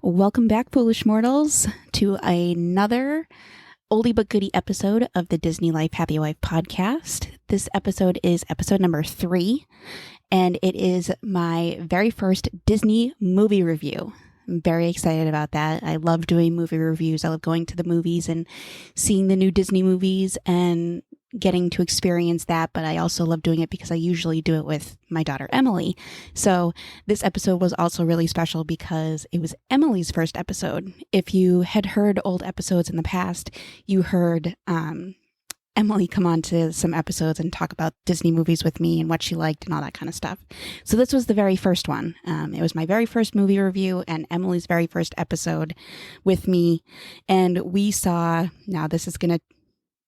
Welcome back, foolish mortals, to another Oldie but Goodie episode of the Disney Life Happy Wife podcast. This episode is episode number 3, and it is my very first Disney movie review. I'm very excited about that. I love doing movie reviews. I love going to the movies and seeing the new Disney movies and getting to experience that, but I also love doing it because I usually do it with my daughter Emily. So this episode was also really special because it was Emily's first episode. If you had heard old episodes in the past, you heard Emily come on to some episodes and talk about Disney movies with me and what she liked and all that kind of stuff. So this was the very first one. It was my very first movie review and Emily's very first episode with me. And we saw, now this is going to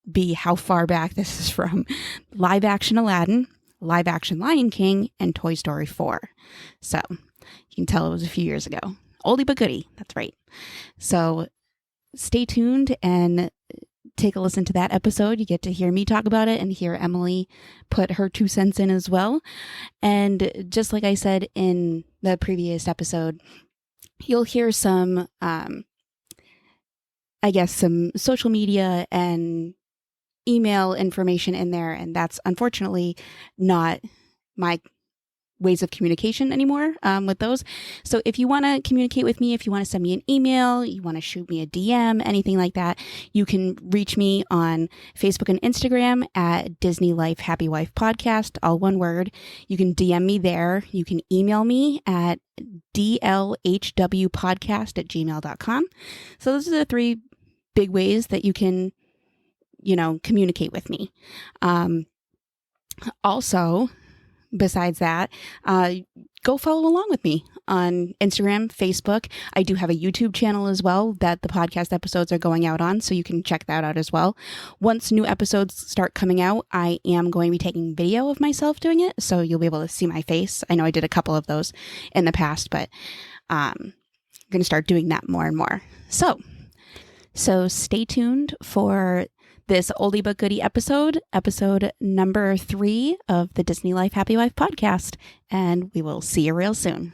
be how far back this is from, live action Aladdin, live action Lion King, and Toy Story 4. So you can tell it was a few years ago. Oldie but goodie, that's right. So stay tuned and take a listen to that episode. You get to hear me talk about it and hear Emily put her 2 cents in as well. And just like I said in the previous episode, you'll hear some, some social media and email information in there, and that's unfortunately not my ways of communication anymore with those. So if you want to communicate with me, if you want to send me an email, you want to shoot me a DM, anything like that, you can reach me on Facebook and Instagram at Disney Life Happy Wife Podcast, all one word. You can DM me there. You can email me at dlhwpodcast@gmail.com. So those are the 3 big ways that you can communicate with me. Also, besides that, go follow along with me on Instagram, Facebook. I do have a YouTube channel as well that the podcast episodes are going out on, so you can check that out as well. Once new episodes start coming out, I am going to be taking video of myself doing it, so you'll be able to see my face. I know I did a couple of those in the past, but I'm going to start doing that more and more. So stay tuned for this Oldie but Goodie episode number 3 of the Disney Life Happy Wife podcast, and we will see you real soon.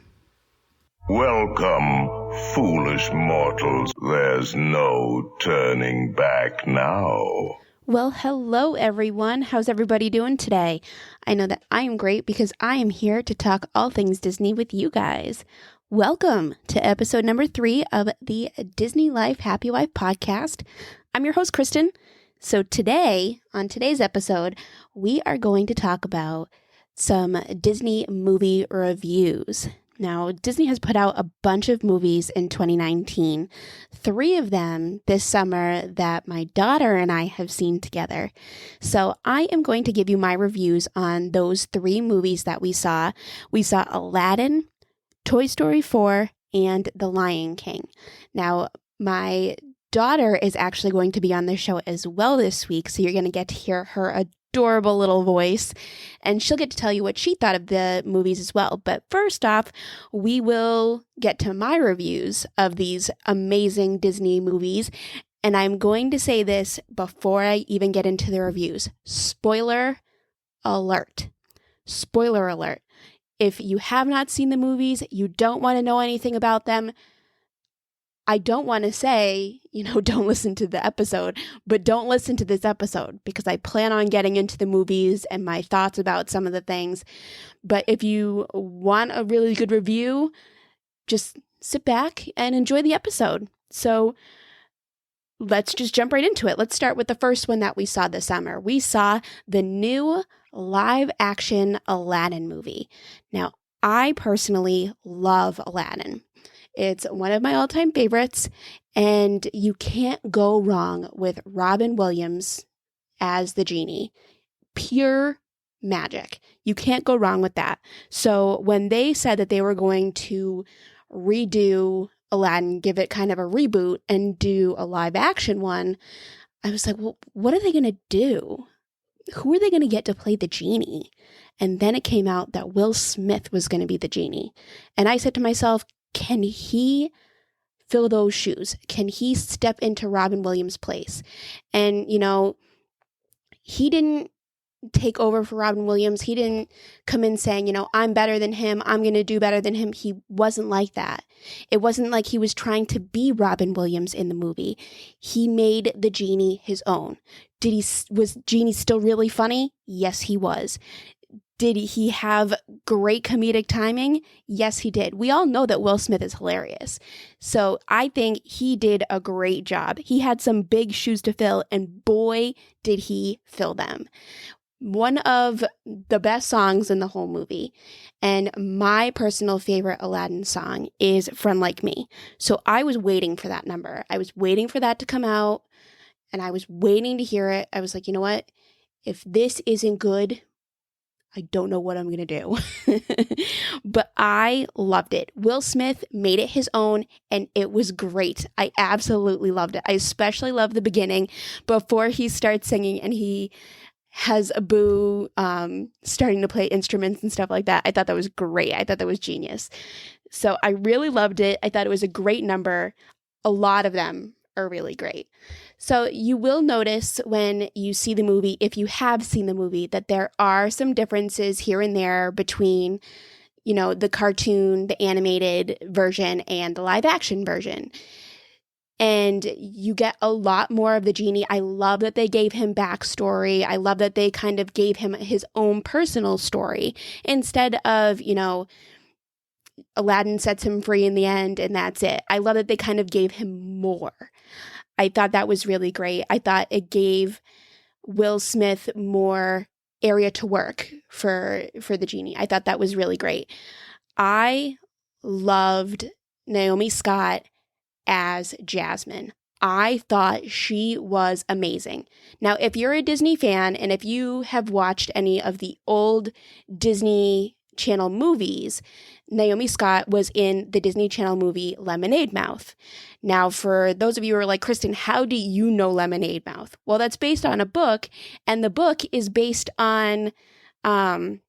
Welcome, foolish mortals. There's no turning back now. Well, hello everyone. How's everybody doing today? I know that I am great because I am here to talk all things Disney with you guys. Welcome to episode number 3 of the Disney Life Happy Wife podcast. I'm your host, Kristen. So today, on today's episode, we are going to talk about some Disney movie reviews. Now, Disney has put out a bunch of movies in 2019, 3 of them this summer that my daughter and I have seen together. So I am going to give you my reviews on those 3 movies that we saw. We saw Aladdin, Toy Story 4, and The Lion King. Now, my daughter is actually going to be on the show as well this week, so you're going to get to hear her adorable little voice, and she'll get to tell you what she thought of the movies as well. But first off, we will get to my reviews of these amazing Disney movies, and I'm going to say this before I even get into the reviews. Spoiler alert. Spoiler alert. If you have not seen the movies, you don't want to know anything about them, I don't want to say, don't listen to the episode, but don't listen to this episode because I plan on getting into the movies and my thoughts about some of the things. But if you want a really good review, just sit back and enjoy the episode. So let's just jump right into it. Let's start with the first one that we saw this summer. We saw the new live action Aladdin movie. Now, I personally love Aladdin. It's one of my all-time favorites, and you can't go wrong with Robin Williams as the genie. Pure magic. You can't go wrong with that. So when they said that they were going to redo Aladdin, give it kind of a reboot, and do a live-action one, I was like, well, what are they going to do? Who are they going to get to play the genie? And then it came out that Will Smith was going to be the genie. And I said to myself, can he fill those shoes? Can he step into Robin Williams' place? And, he didn't take over for Robin Williams. He didn't come in saying, I'm better than him. I'm going to do better than him. He wasn't like that. It wasn't like he was trying to be Robin Williams in the movie. He made the genie his own. Was Genie still really funny? Yes, he was. Did he have great comedic timing? Yes, he did. We all know that Will Smith is hilarious. So I think he did a great job. He had some big shoes to fill, and boy, did he fill them. One of the best songs in the whole movie, and my personal favorite Aladdin song is Friend Like Me. So I was waiting for that number. I was waiting for that to come out, and I was waiting to hear it. I was like, you know what? If this isn't good, I don't know what I'm going to do. But I loved it. Will Smith made it his own, and it was great. I absolutely loved it. I especially love the beginning before he starts singing and he has Abu starting to play instruments and stuff like that. I thought that was great. I thought that was genius. So I really loved it. I thought it was a great number. A lot of them are really great. So you will notice when you see the movie, if you have seen the movie, that there are some differences here and there between, the cartoon, the animated version, and the live action version. And you get a lot more of the genie. I love that they gave him backstory. I love that they kind of gave him his own personal story instead of, Aladdin sets him free in the end and that's it. I love that they kind of gave him more. I thought that was really great. I thought it gave Will Smith more area to work for the genie. I thought that was really great. I loved Naomi Scott as Jasmine. I thought she was amazing. Now, if you're a Disney fan and if you have watched any of the old Disney Channel movies, Naomi Scott was in the Disney Channel movie Lemonade Mouth. Now, for those of you who are like, Kristen, how do you know Lemonade Mouth? Well, that's based on a book, and the book is based on the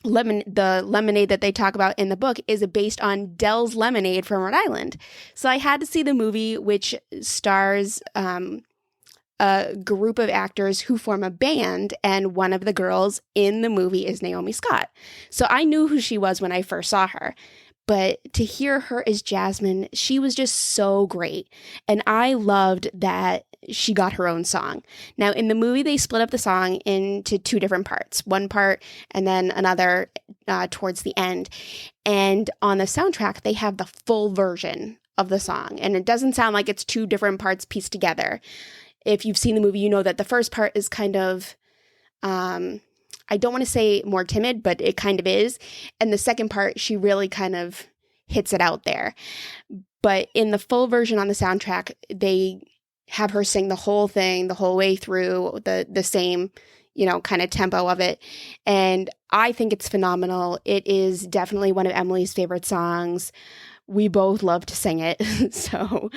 lemonade that they talk about in the book is based on Dell's Lemonade from Rhode Island. So I had to see the movie, which stars a group of actors who form a band, and one of the girls in the movie is Naomi Scott. So I knew who she was when I first saw her. But to hear her as Jasmine, she was just so great. And I loved that she got her own song. Now, in the movie, they split up the song into two different parts. One part and then another towards the end. And on the soundtrack, they have the full version of the song. And it doesn't sound like it's two different parts pieced together. If you've seen the movie, you know that the first part is kind of, I don't want to say more timid, but it kind of is. And the second part, she really kind of hits it out there. But in the full version on the soundtrack, they have her sing the whole thing, the whole way through, the same, kind of tempo of it. And I think it's phenomenal. It is definitely one of Emily's favorite songs. We both love to sing it. So,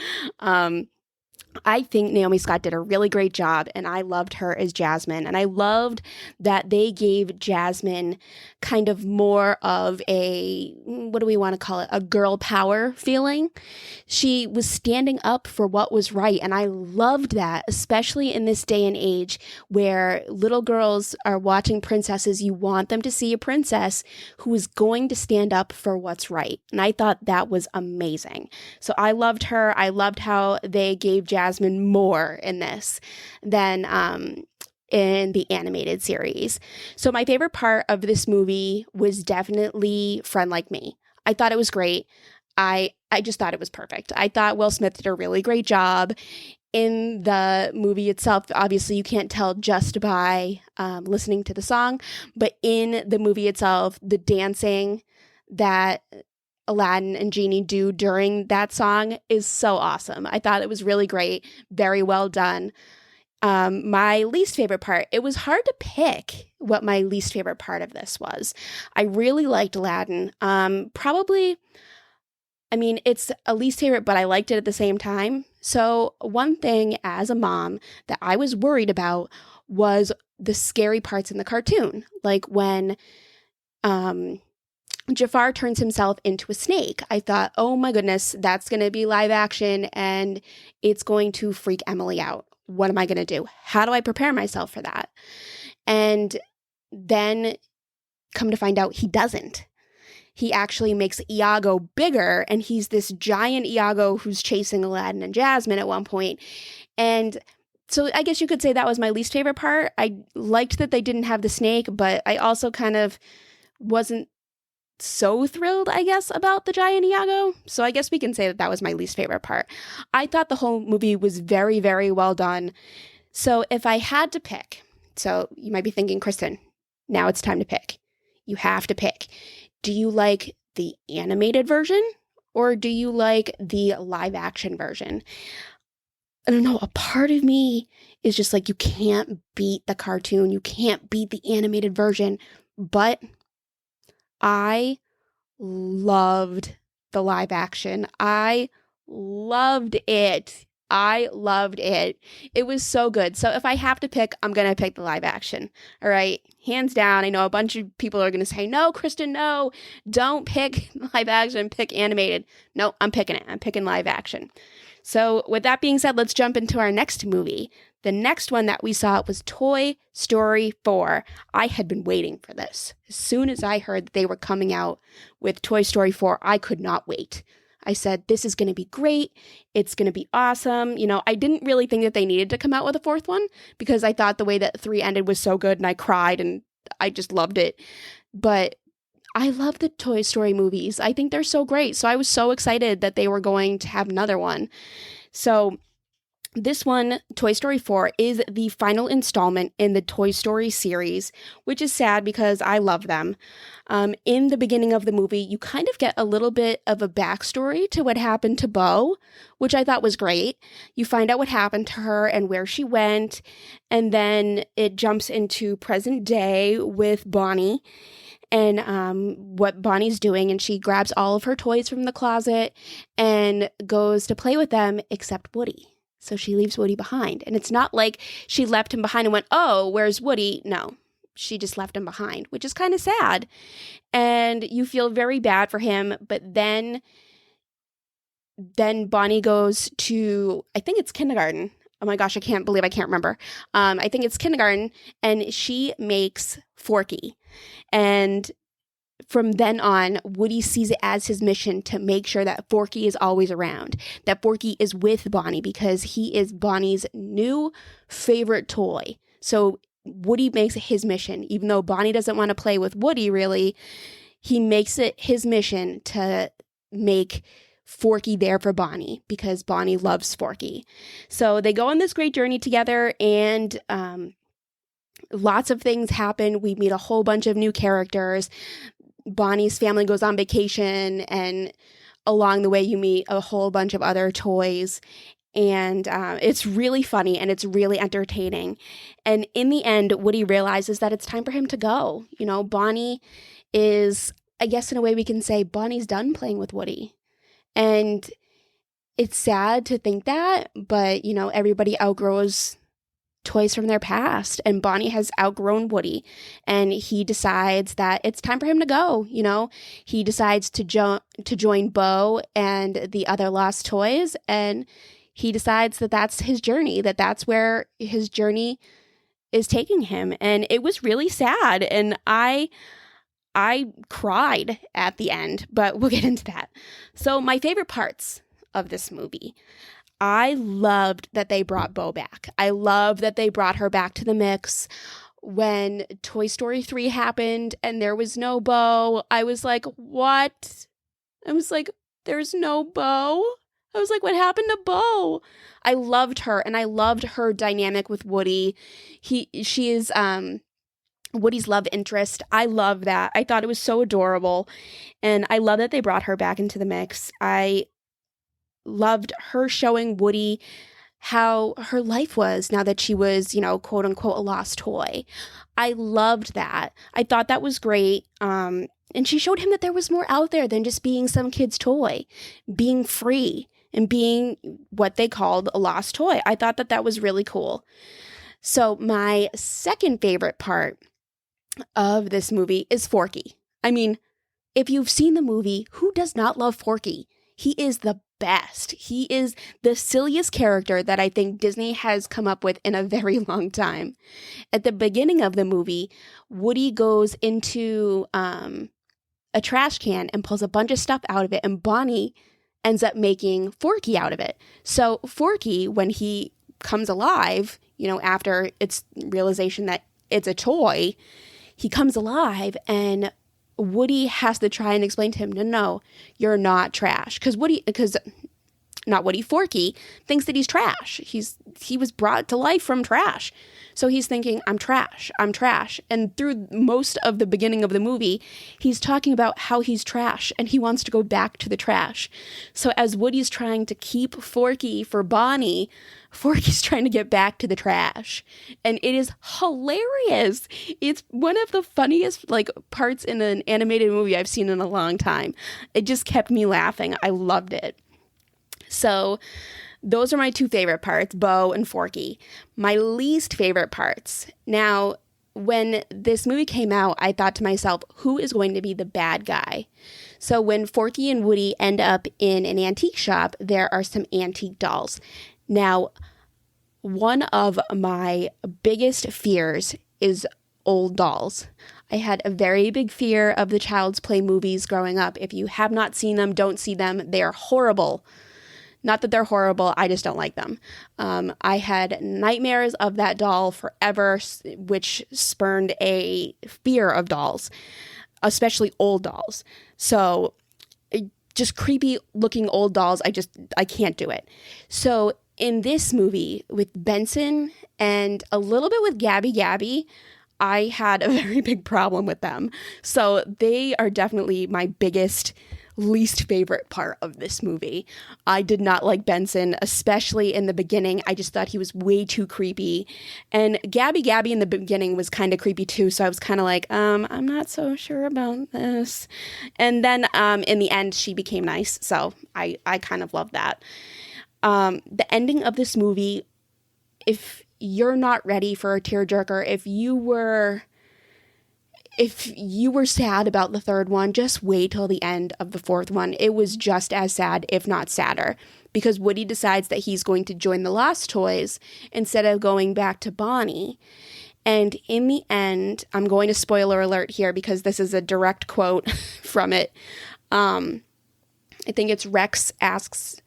I think Naomi Scott did a really great job, and I loved her as Jasmine. And I loved that they gave Jasmine kind of more of a, what do we want to call it, a girl power feeling. She was standing up for what was right, and I loved that, especially in this day and age where little girls are watching princesses. You want them to see a princess who is going to stand up for what's right. And I thought that was amazing. So I loved her. I loved how they gave Jasmine more in this than in the animated series. So my favorite part of this movie was definitely Friend Like Me. I thought it was great. I just thought it was perfect. I thought Will Smith did a really great job in the movie itself. Obviously, you can't tell just by listening to the song, but in the movie itself, the dancing that Aladdin and Genie do during that song is so awesome. I thought it was really great. Very well done. My least favorite part, it was hard to pick what my least favorite part of this was. I really liked Aladdin. It's a least favorite, but I liked it at the same time. So one thing as a mom that I was worried about was the scary parts in the cartoon. Like when Jafar turns himself into a snake. I thought, oh my goodness, that's going to be live action and it's going to freak Emily out. What am I going to do? How do I prepare myself for that? And then come to find out he doesn't. He actually makes Iago bigger, and he's this giant Iago who's chasing Aladdin and Jasmine at one point. And so I guess you could say that was my least favorite part. I liked that they didn't have the snake, but I also kind of wasn't so thrilled, I guess, about the giant Iago. So I guess we can say that that was my least favorite part. I thought the whole movie was very, very well done. So if I had to pick, so you might be thinking, Kristen, now it's time to pick. You have to pick. Do you like the animated version or do you like the live action version? I don't know. A part of me is just like, you can't beat the cartoon. You can't beat the animated version. But I loved the live action. I loved it. I loved it. It was so good. So if I have to pick, I'm going to pick the live action. All right. Hands down. I know a bunch of people are going to say, no, Kristen, no, don't pick live action, pick animated. No, I'm picking it. I'm picking live action. So with that being said, let's jump into our next movie. The next one that we saw was Toy Story 4. I had been waiting for this. As soon as I heard that they were coming out with Toy Story 4, I could not wait. I said, this is going to be great. It's going to be awesome. You know, I didn't really think that they needed to come out with a fourth one because I thought the way that 3 ended was so good and I cried and I just loved it. But I love the Toy Story movies. I think they're so great. So I was so excited that they were going to have another one. So this one, Toy Story 4, is the final installment in the Toy Story series, which is sad because I love them. In the beginning of the movie, you kind of get a little bit of a backstory to what happened to Bo, which I thought was great. You find out what happened to her and where she went, and then it jumps into present day with Bonnie and what Bonnie's doing, and she grabs all of her toys from the closet and goes to play with them except Woody. So she leaves Woody behind. And it's not like she left him behind and went, oh, where's Woody? No, she just left him behind, which is kind of sad. And you feel very bad for him. But then Bonnie goes to, I think it's kindergarten. Oh my gosh, I can't believe I can't remember. I think it's kindergarten. And she makes Forky. And from then on, Woody sees it as his mission to make sure that Forky is always around, that Forky is with Bonnie because he is Bonnie's new favorite toy. So Woody makes it his mission. Even though Bonnie doesn't want to play with Woody, really, he makes it his mission to make Forky there for Bonnie because Bonnie loves Forky. So they go on this great journey together and lots of things happen. We meet a whole bunch of new characters. Bonnie's family goes on vacation, and along the way you meet a whole bunch of other toys, and it's really funny and it's really entertaining. And in the end, Woody realizes that it's time for him to go. You know, Bonnie is, I guess in a way we can say, Bonnie's done playing with Woody. And it's sad to think that, but, you know, everybody outgrows toys from their past, and Bonnie has outgrown Woody, and he decides that it's time for him to go. You know, he decides to join Bo and the other lost toys, and he decides that that's his journey, that's where his journey is taking him. And it was really sad, and I cried at the end, but we'll get into that. So my favorite parts of this movie, I loved that they brought Bo back. I love that they brought her back to the mix. When Toy Story 3 happened and there was no Bo, I was like, what? I was like, there's no Bo? I was like, what happened to Bo? I loved her, and I loved her dynamic with Woody. She is Woody's love interest. I love that. I thought it was so adorable, and I love that they brought her back into the mix. I loved her showing Woody how her life was now that she was, you know, quote unquote, a lost toy. I loved that. I thought that was great. And she showed him that there was more out there than just being some kid's toy, being free and being what they called a lost toy. I thought that was really cool. So my second favorite part of this movie is Forky. I mean, if you've seen the movie, who does not love Forky? He is the best. He is the silliest character that I think Disney has come up with in a very long time. At the beginning of the movie, Woody goes into a trash can and pulls a bunch of stuff out of it, and Bonnie ends up making Forky out of it. So Forky, when he comes alive, after its realization that it's a toy, he comes alive, and Woody has to try and explain to him, no, you're not trash. Forky thinks that he's trash. He was brought to life from trash. So he's thinking, I'm trash. And through most of the beginning of the movie, he's talking about how he's trash and he wants to go back to the trash. So as Woody's trying to keep Forky for Bonnie, Forky's trying to get back to the trash. And it is hilarious. It's one of the funniest parts in an animated movie I've seen in a long time. It just kept me laughing. I loved it. So those are my two favorite parts, Bo and Forky. My least favorite parts. Now, when this movie came out, I thought to myself, who is going to be the bad guy? So when Forky and Woody end up in an antique shop, there are some antique dolls. Now, one of my biggest fears is old dolls. I had a very big fear of the Child's Play movies growing up. If you have not seen them, don't see them. They are horrible. Not that they're horrible, I just don't like them. I had nightmares of that doll forever, which spurned a fear of dolls, especially old dolls. So just creepy looking old dolls, I can't do it. So in this movie with Benson and a little bit with Gabby, I had a very big problem with them. So they are definitely my least favorite part of this movie. I did not like Benson, especially in the beginning. I just thought he was way too creepy. And Gabby in the beginning was kind of creepy too, so I was kind of like, I'm not so sure about this. And then in the end, she became nice, so I kind of love that. The ending of this movie, if you're not ready for a tearjerker, if you were sad about the third one, just wait till the end of the fourth one. It was just as sad, if not sadder, because Woody decides that he's going to join the Lost Toys instead of going back to Bonnie. And in the end, I'm going to spoiler alert here because this is a direct quote from it. I think it's Rex asks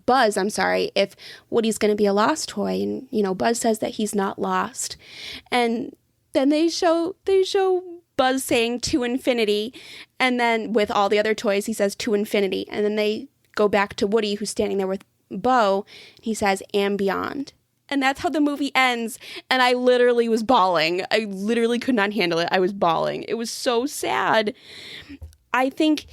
Buzz, if Woody's going to be a lost toy, and Buzz says that he's not lost, and then they show Buzz saying to infinity, and then with all the other toys he says to infinity, and then they go back to Woody who's standing there with Bo, and he says and beyond, and that's how the movie ends. And I literally was bawling. I literally could not handle it. I was bawling. It was so sad. I think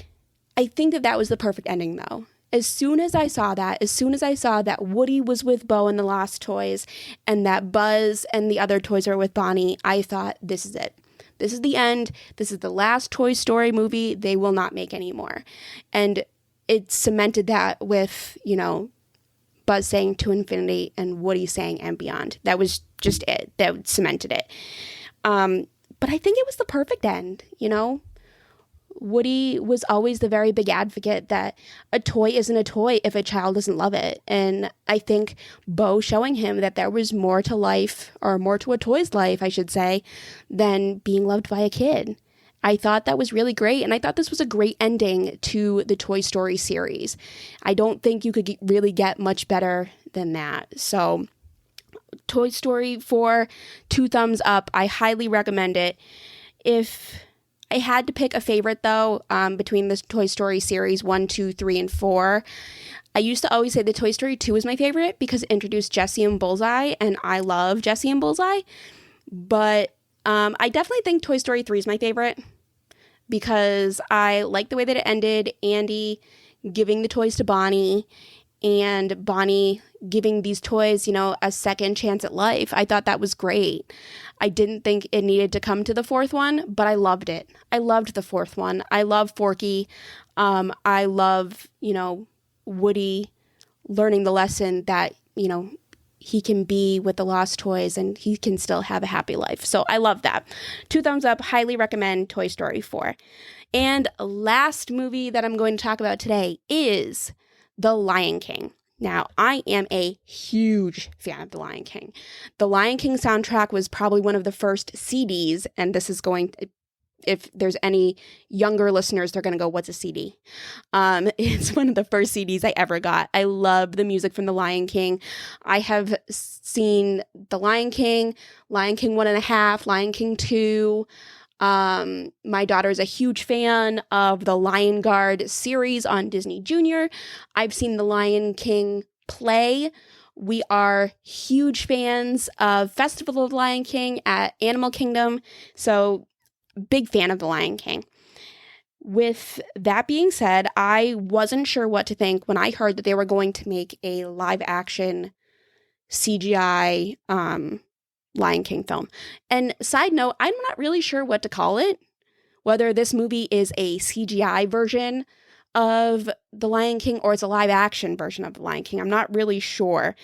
that was the perfect ending though. As soon as I saw that Woody was with Bo and the Lost Toys and that Buzz and the other toys are with Bonnie, I thought, this is it. This is the end. This is the last Toy Story movie. They will not make any more. And it cemented that with, Buzz saying to infinity and Woody saying and beyond. That was just it. That cemented it. But I think it was the perfect end, Woody was always the very big advocate that a toy isn't a toy if a child doesn't love it. And I think Bo showing him that there was more to life, or more to a toy's life, I should say, than being loved by a kid. I thought that was really great. And I thought this was a great ending to the Toy Story series. I don't think you could really get much better than that. So Toy Story 4, 2 thumbs up. I highly recommend it. If I had to pick a favorite, though, between the Toy Story series 1, 2, 3, and 4. I used to always say that Toy Story 2 is my favorite because it introduced Jessie and Bullseye, and I love Jessie and Bullseye. But I definitely think Toy Story 3 is my favorite because I like the way that it ended. Andy giving the toys to Bonnie, and Bonnie giving these toys, a second chance at life. I thought that was great. I didn't think it needed to come to the fourth one, but I loved it. I loved the fourth one. I love Forky. I love, Woody learning the lesson that, he can be with the lost toys and he can still have a happy life. So I love that. 2 thumbs up. Highly recommend Toy Story 4. And last movie that I'm going to talk about today is The Lion King. Now, I am a huge fan of The Lion King. The Lion King soundtrack was probably one of the first CDs, and this is going to, if there's any younger listeners, they're going to go, what's a CD? It's one of the first CDs I ever got. I love the music from The Lion King. I have seen The Lion King, Lion King 1.5, Lion King 2. My daughter is a huge fan of the Lion Guard series on Disney Junior. I've seen the Lion King play. We are huge fans of Festival of Lion King at Animal Kingdom. So big fan of the Lion King. With that being said, I wasn't sure what to think when I heard that they were going to make a live action CGI, Lion King film. And side note, I'm not really sure what to call it, whether this movie is a CGI version of The Lion King or it's a live action version of The Lion King. I'm not really sure.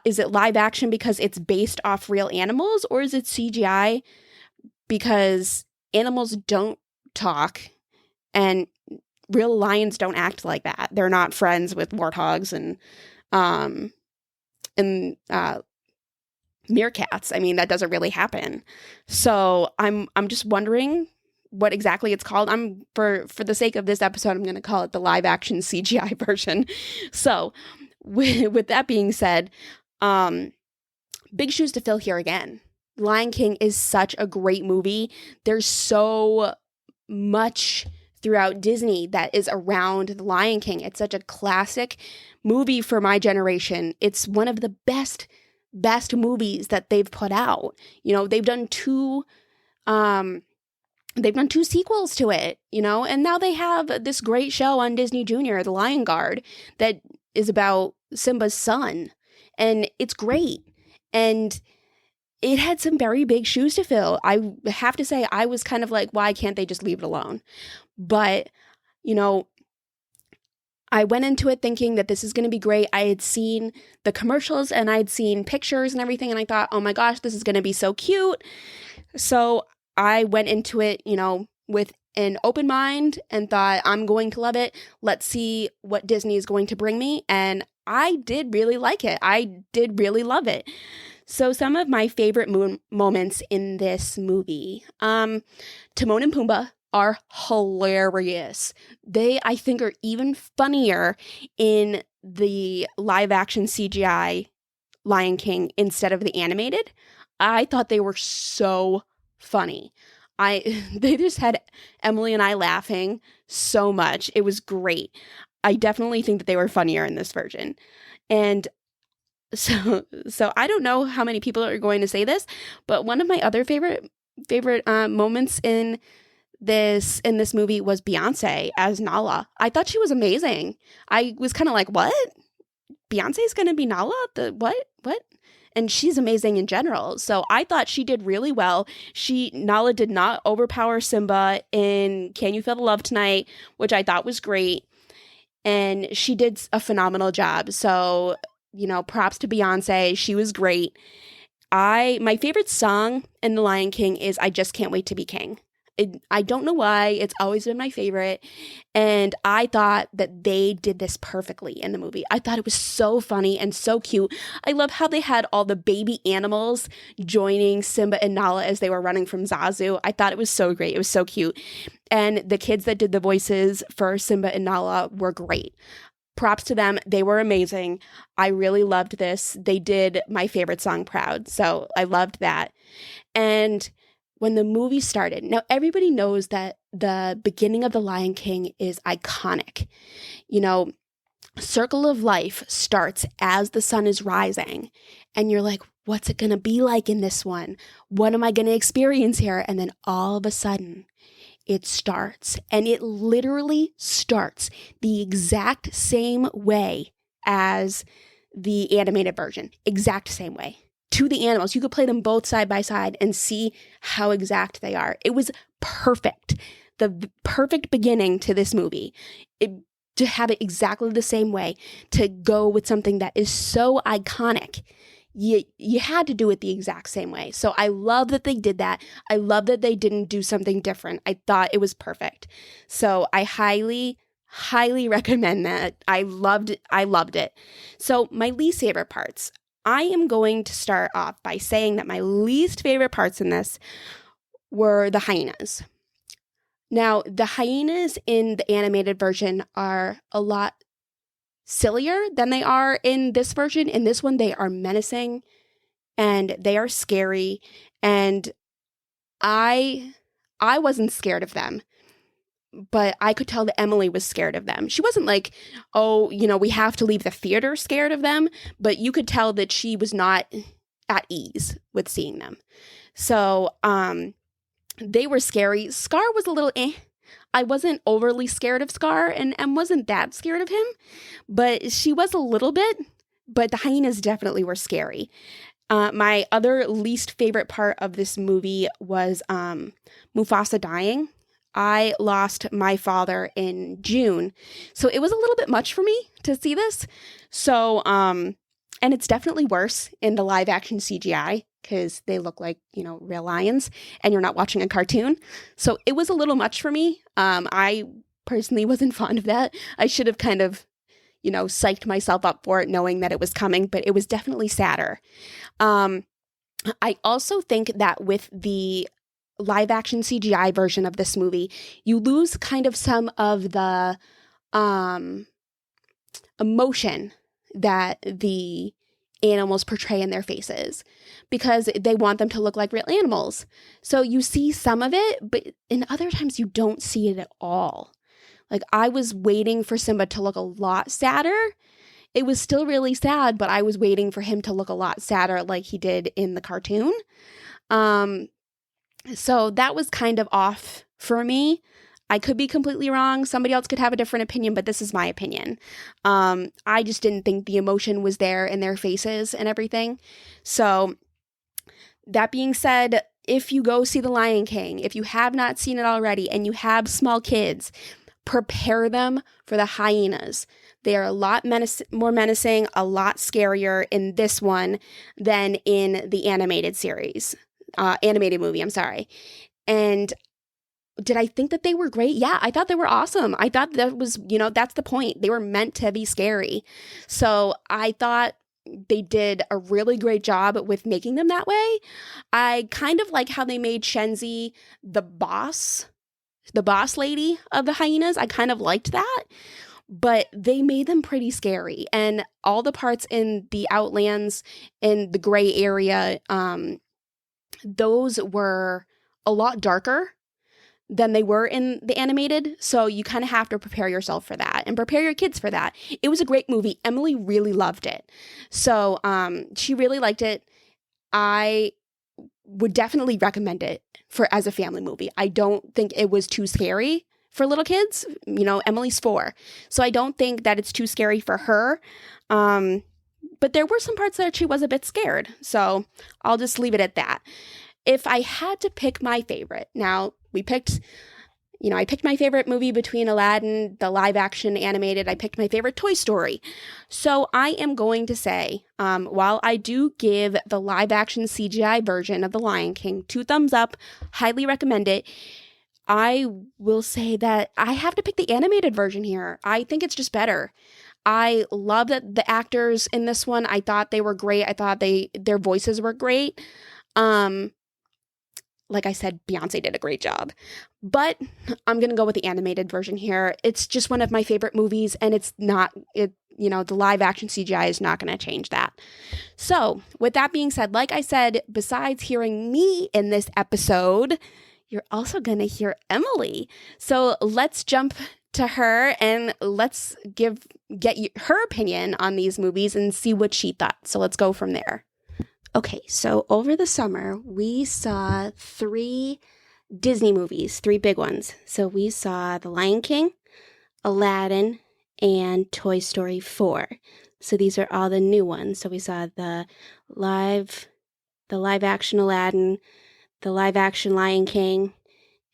Is it live action because it's based off real animals, or is it CGI because animals don't talk and real lions don't act like that? They're not friends with warthogs and meerkats. I mean, that doesn't really happen. So I'm just wondering what exactly it's called. For the sake of this episode, I'm going to call it the live action CGI version. So with that being said, big shoes to fill here again. Lion King is such a great movie. There's so much throughout Disney that is around the Lion King. It's such a classic movie for my generation. It's one of the best movies that they've put out. You know, they've done two sequels to it, you know, and now they have this great show on Disney Junior, The Lion Guard, that is about Simba's son, and it's great. And it had some very big shoes to fill. I have to say, I was kind of like, why can't they just leave it alone? But, you know, I went into it thinking that this is going to be great. I had seen the commercials and I'd seen pictures and everything, and I thought, oh my gosh, this is going to be so cute. So I went into it, you know, with an open mind and thought, I'm going to love it. Let's see what Disney is going to bring me. And I did really like it. I did really love it. So some of my favorite moments in this movie, Timon and Pumbaa are hilarious. They, I think, are even funnier in the live action CGI Lion King instead of the animated. I thought they were so funny. They just had Emily and I laughing so much. It was great. I definitely think that they were funnier in this version. And so I don't know how many people are going to say this, but one of my other favorite moments in this movie was Beyonce as Nala. I thought she was amazing. I was kind of like, what? Beyonce's going to be Nala? What? And she's amazing in general. So I thought she did really well. Nala did not overpower Simba in Can You Feel the Love Tonight, which I thought was great. And she did a phenomenal job. So, you know, props to Beyonce. She was great. My favorite song in The Lion King is I Just Can't Wait to Be King. I don't know why. It's always been my favorite. And I thought that they did this perfectly in the movie. I thought it was so funny and so cute. I love how they had all the baby animals joining Simba and Nala as they were running from Zazu. I thought it was so great. It was so cute. And the kids that did the voices for Simba and Nala were great. Props to them. They were amazing. I really loved this. They did my favorite song proud. So I loved that. And when the movie started, now everybody knows that the beginning of The Lion King is iconic. You know, Circle of Life starts as the sun is rising, and you're like, what's it going to be like in this one? What am I going to experience here? And then all of a sudden, it starts, and it literally starts the exact same way as the animated version. Exact same way. To the animals. You could play them both side by side and see how exact they are. It was perfect. The perfect beginning to this movie. To have it exactly the same way. To go with something that is so iconic. you had to do it the exact same way. So I love that they did that. I love that they didn't do something different. I thought it was perfect. So I highly recommend that. I loved it. So my least favorite parts. I am going to start off by saying that my least favorite parts in this were the hyenas. Now, the hyenas in the animated version are a lot sillier than they are in this version. In this one, they are menacing and they are scary. And I wasn't scared of them, but I could tell that Emily was scared of them. She wasn't like, oh, we have to leave the theater scared of them, but you could tell that she was not at ease with seeing them. So, they were scary. Scar was a little I wasn't overly scared of Scar, and Em wasn't that scared of him, but she was a little bit, but the hyenas definitely were scary. My other least favorite part of this movie was Mufasa dying. I lost my father in June, so it was a little bit much for me to see this. So, and it's definitely worse in the live action CGI because they look like, real lions and you're not watching a cartoon. So it was a little much for me. I personally wasn't fond of that. I should have kind of, psyched myself up for it knowing that it was coming, but it was definitely sadder. I also think that with the live action CGI version of this movie, you lose kind of some of the emotion that the animals portray in their faces because they want them to look like real animals. So you see some of it, but in other times you don't see it at all. Like I was waiting for Simba to look a lot sadder. It was still really sad, but I was waiting for him to look a lot sadder like he did in the cartoon. So that was kind of off for me. I could be completely wrong. Somebody else could have a different opinion, but this is my opinion. I just didn't think the emotion was there in their faces and everything. So that being said, if you go see The Lion King, if you have not seen it already and you have small kids, prepare them for the hyenas. They are a lot more menacing, a lot scarier in this one than in the animated movie, I'm sorry. And did I think that they were great? Yeah, I thought they were awesome. I thought that was, that's the point. They were meant to be scary. So I thought they did a really great job with making them that way. I kind of like how they made Shenzi the boss lady of the hyenas. I kind of liked that, but they made them pretty scary. And all the parts in the Outlands in the gray area, those were a lot darker than they were in the animated. So you kind of have to prepare yourself for that and prepare your kids for that. It was a great movie. Emily really loved it. So she really liked it. I would definitely recommend it as a family movie. I don't think it was too scary for little kids. Emily's 4. So I don't think that it's too scary for her. But there were some parts that she was a bit scared. So I'll just leave it at that. If I had to pick my favorite, now I picked my favorite movie between Aladdin, the live action animated. I picked my favorite Toy Story. So I am going to say, while I do give the live action CGI version of The Lion King 2 thumbs up, highly recommend it, I will say that I have to pick the animated version here. I think it's just better. I love that the actors in this one, I thought they were great. I thought their voices were great. Like I said, Beyonce did a great job. But I'm going to go with the animated version here. It's just one of my favorite movies, and the live action CGI is not going to change that. So, with that being said, like I said, besides hearing me in this episode, you're also going to hear Emily. So, let's jump to her and let's get her opinion on these movies and see what she thought. So, let's go from there. Okay, so over the summer, we saw 3 Disney movies, 3 big ones. So we saw The Lion King, Aladdin, and Toy Story 4. So these are all the new ones. So we saw the live action Aladdin, the live action Lion King,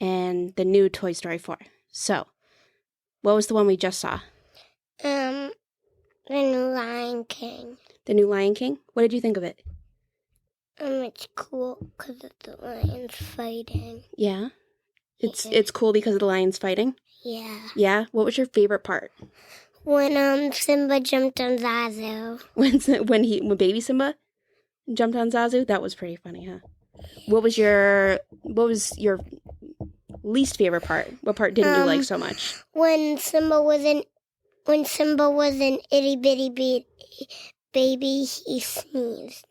and the new Toy Story 4. So, what was the one we just saw? The new Lion King. The new Lion King? What did you think of it? It's cool because of the lions fighting. Yeah? It's cool because of the lions fighting? Yeah. Yeah? What was your favorite part? When Simba jumped on Zazu. When baby Simba jumped on Zazu? That was pretty funny, huh? What was your least favorite part? What part didn't you like so much? When Simba was an itty bitty baby, he sneezed.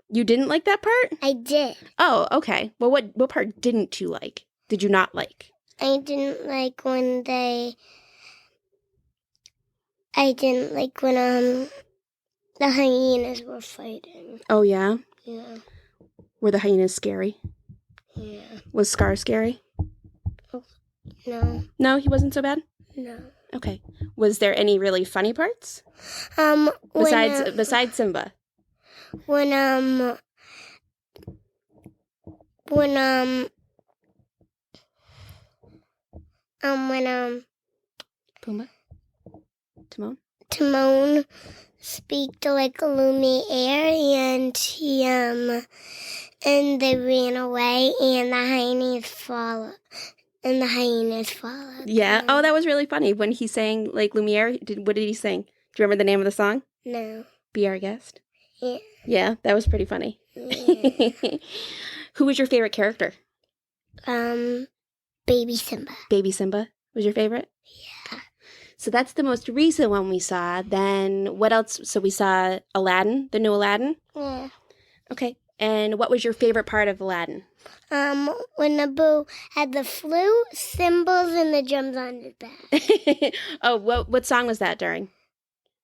You didn't like that part? I did. Oh, okay. Well, what part didn't you like? Did you not like? I didn't like when the hyenas were fighting. Oh, yeah? Yeah. Were the hyenas scary? Yeah. Was Scar scary? No. No, he wasn't so bad? No. Okay. Was there any really funny parts? Besides Simba? When Pumbaa? Timon speak to like Lumiere and and they ran away and the hyenas followed. Yeah. them. Oh, that was really funny when he sang like Lumiere. What did he sing? Do you remember the name of the song? No. Be Our Guest. Yeah. Yeah, that was pretty funny. Yeah. Who was your favorite character? Baby Simba. Baby Simba was your favorite? Yeah. So that's the most recent one we saw. Then what else? So we saw Aladdin, the new Aladdin. Yeah. Okay. And what was your favorite part of Aladdin? When Abu had the flute, cymbals, and the drums on his back. Oh, what song was that during?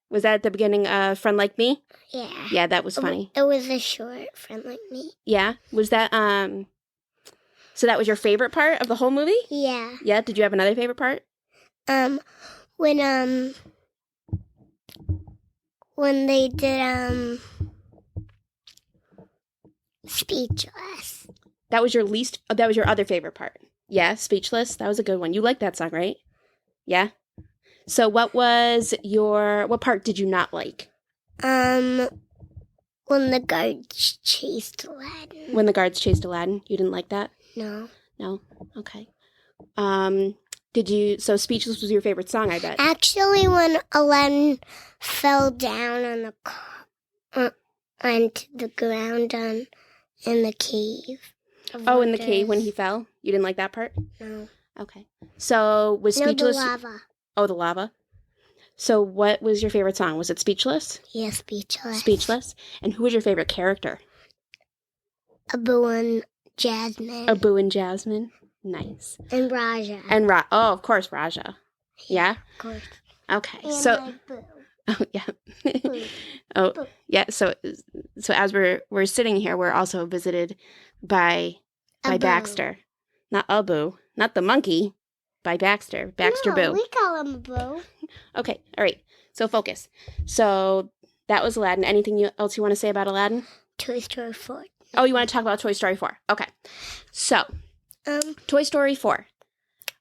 Was that at the beginning of Friend Like Me? Yeah. Yeah, that was funny. It was a short Friend Like Me. Yeah? Was that, so that was your favorite part of the whole movie? Yeah. Yeah? Did you have another favorite part? When they did, Speechless. That was your other favorite part. Yeah, Speechless. That was a good one. You liked that song, right? Yeah? So what part did you not like? When the guards chased Aladdin. When the guards chased Aladdin? You didn't like that? No. No? Okay. So Speechless was your favorite song, I bet. Actually, when Aladdin fell down onto the ground in the cave. Oh, in the cave when he fell? You didn't like that part? No. Okay. So was Speechless... No, the lava. Oh, the lava. So what was your favorite song? Was it Speechless? Yeah, Speechless. Speechless? And who was your favorite character? Abu and Jasmine. Abu and Jasmine. Nice. And Raja. And of course, Raja. Yeah? Of course. Okay. And So... my boo. Oh, yeah. Boo. Oh, Boo. yeah. So as we're sitting here, we're also visited by Abu. Baxter. Not Abu. Not the monkey. By Baxter. Baxter No, Boo. we call him Boo. Okay. All right. So focus. So that was Aladdin. Anything else you want to say about Aladdin? Toy Story 4. Oh, you want to talk about Toy Story 4. Okay. So, Toy Story 4.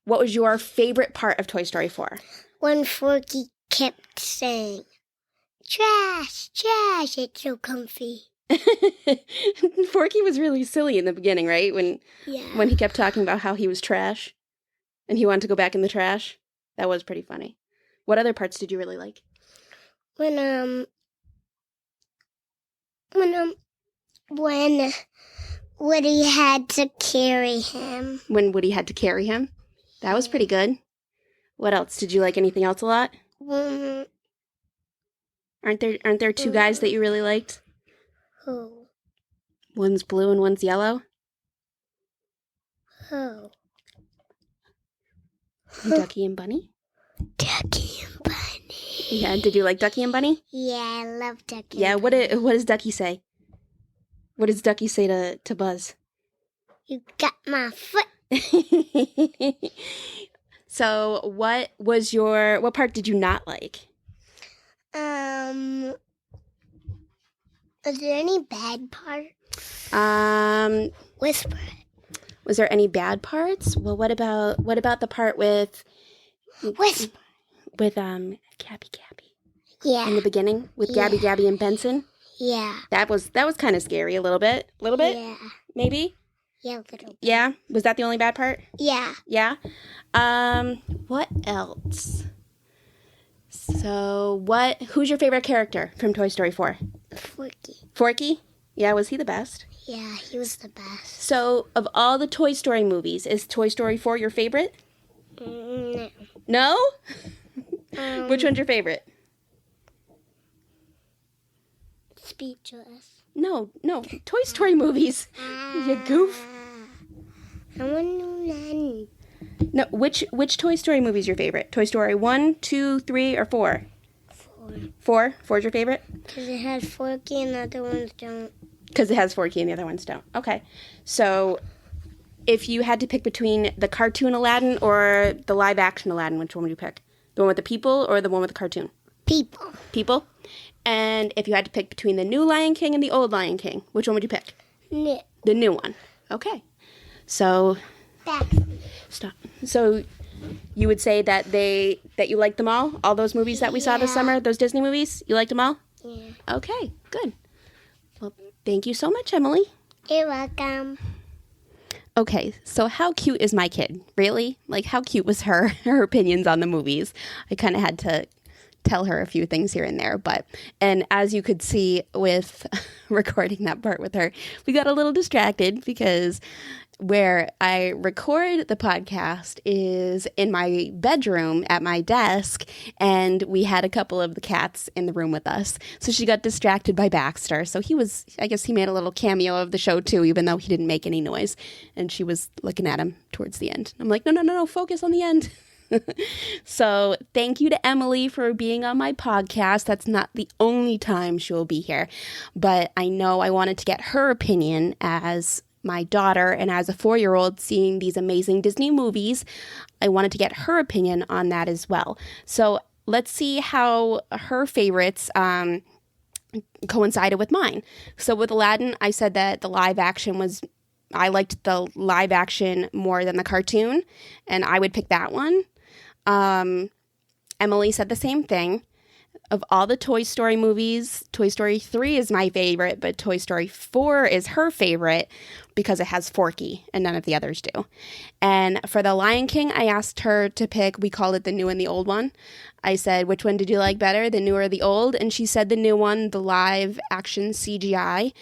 What was your favorite part of Toy Story 4? When Forky kept saying, trash, trash, it's so comfy. Forky was really silly in the beginning, right? When he kept talking about how he was trash and he wanted to go back in the trash. That was pretty funny. What other parts did you really like? When Woody had to carry him. When Woody had to carry him? That was pretty good. What else? Did you like anything else a lot? Aren't there two guys that you really liked? Who? One's blue and one's yellow. Who? Ducky and Bunny? Ducky and Bunny. Yeah, did you like Ducky and Bunny? Yeah, I love Ducky. Yeah, what does Ducky say? What does Ducky say to Buzz? You got my foot. So, what part did you not like? Is there any bad parts? Whisper it. Was there any bad parts? Well, what about the part with Whisper. with Cappy? Yeah. in the beginning with Gabby, Gabby, and Benson? Yeah. That was kind of scary a little bit. A little bit? Yeah. Maybe? Yeah, a little bit. Yeah? Was that the only bad part? Yeah. Yeah? What else? So, who's your favorite character from Toy Story 4? Forky. Forky? Yeah, was he the best? Yeah, he was the best. So, of all the Toy Story movies, is Toy Story 4 your favorite? No. No? Which one's your favorite? Speechless. No, Toy Story movies. You goof. I want to know. No, which Toy Story movie is your favorite? Toy Story 1, 2, 3, or 4? 4? 4's your favorite? Because it has Forky and the other ones don't. Because it has Forky and the other ones don't. Okay. So, if you had to pick between the cartoon Aladdin or the live action Aladdin, which one would you pick? The one with the people or the one with the cartoon? People. People? And if you had to pick between the new Lion King and the old Lion King, which one would you pick? The new one. Okay. So, Back. stop. So, you would say that you liked them all those movies that we saw this summer, those Disney movies? You liked them all? Yeah. Okay, good. Well, thank you so much, Emily. You're welcome. Okay, so how cute is my kid? Really? Like, how cute was her opinions on the movies? I kind of had to tell her a few things here and there, and as you could see with recording that part with her, we got a little distracted because where I record the podcast is in my bedroom at my desk, and we had a couple of the cats in the room with us. So she got distracted by Baxter. So I guess he made a little cameo of the show too, even though he didn't make any noise. And she was looking at him towards the end. I'm like, no, focus on the end. So thank you to Emily for being on my podcast. That's not the only time she will be here, but I know I wanted to get her opinion as my daughter and as a 4-year-old seeing these amazing Disney movies. I wanted to get her opinion on that as well. So let's see how her favorites coincided with mine. So with Aladdin, I said that I liked the live action more than the cartoon, and I would pick that one. Emily said the same thing. Of all the Toy Story movies, Toy Story 3 is my favorite, but Toy Story 4 is her favorite because it has Forky and none of the others do. And for The Lion King, I asked her to pick, we called it the new and the old one. I said, which one did you like better, the new or the old? And she said the new one, the live action CGI.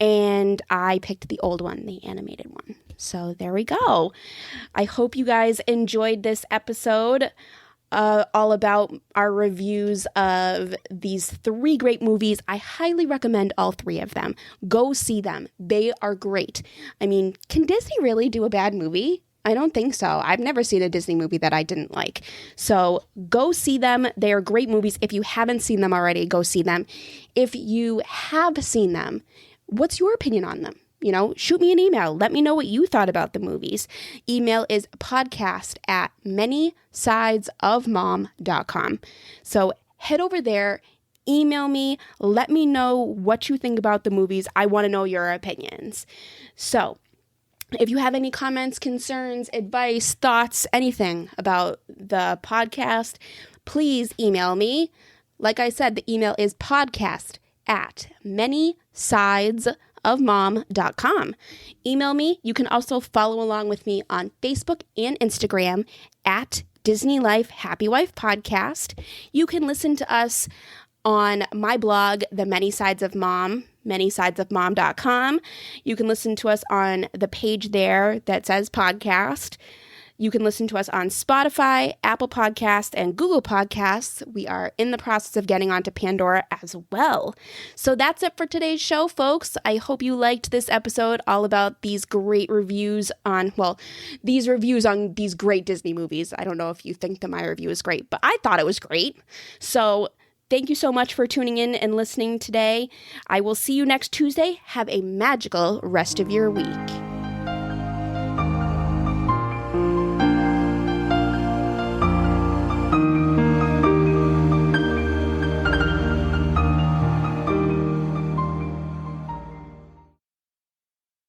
And I picked the old one, the animated one. So there we go. I hope you guys enjoyed this episode. All about our reviews of these 3 great movies. I highly recommend all 3 of them. Go see them. They are great. I mean, can Disney really do a bad movie? I don't think so. I've never seen a Disney movie that I didn't like. So go see them. They are great movies. If you haven't seen them already, go see them. If you have seen them, what's your opinion on them? Shoot me an email. Let me know what you thought about the movies. Email is podcast@manysidesofmom.com. So head over there, email me, let me know what you think about the movies. I want to know your opinions. So if you have any comments, concerns, advice, thoughts, anything about the podcast, please email me. Like I said, the email is podcast@manysidesofmom.com. Email me. You can also follow along with me on Facebook and Instagram at Disney Life Happy Wife Podcast. You can listen to us on my blog, The Many Sides of Mom, manysidesofmom.com. You can listen to us on the page there that says podcast. You can listen to us on Spotify, Apple Podcasts, and Google Podcasts. We are in the process of getting onto Pandora as well. So that's it for today's show, folks. I hope you liked this episode all about these great reviews on these great Disney movies. I don't know if you think that my review is great, but I thought it was great. So thank you so much for tuning in and listening today. I will see you next Tuesday. Have a magical rest of your week.